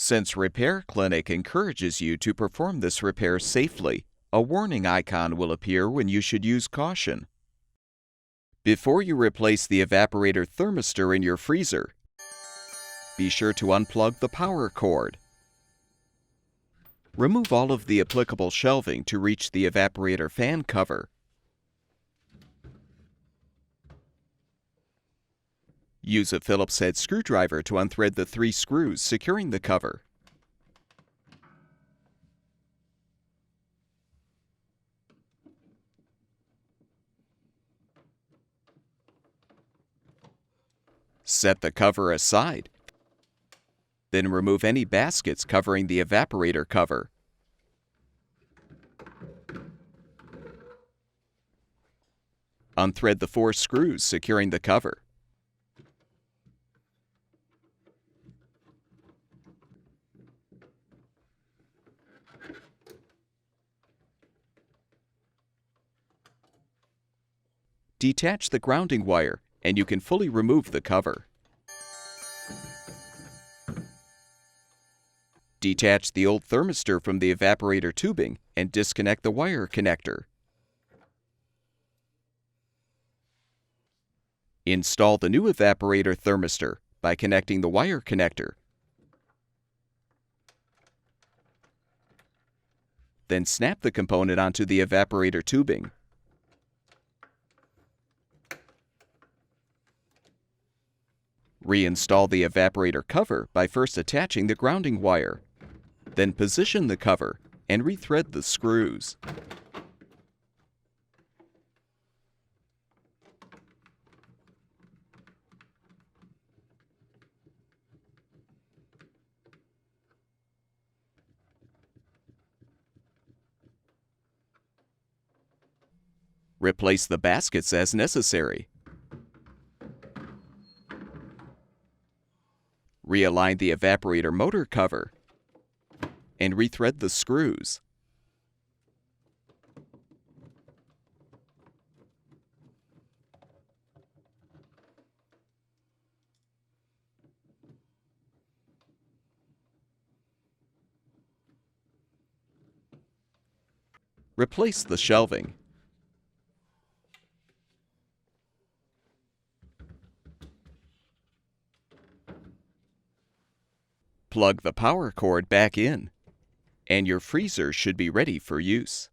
Since Repair Clinic encourages you to perform this repair safely, a warning icon will appear when you should use caution. Before you replace the evaporator thermistor in your freezer, be sure to unplug the power cord. Remove all of the applicable shelving to reach the evaporator fan cover. Use a Phillips head screwdriver to unthread the 3 screws securing the cover. Set the cover aside. Then remove any baskets covering the evaporator cover. Unthread the 4 screws securing the cover. Detach the grounding wire, and you can fully remove the cover. Detach the old thermistor from the evaporator tubing and disconnect the wire connector. Install the new evaporator thermistor by connecting the wire connector. Then snap the component onto the evaporator tubing. Reinstall the evaporator cover by first attaching the grounding wire. Then position the cover and rethread the screws. Replace the baskets as necessary. Realign the evaporator motor cover and rethread the screws. Replace the shelving. Plug the power cord back in, and your freezer should be ready for use.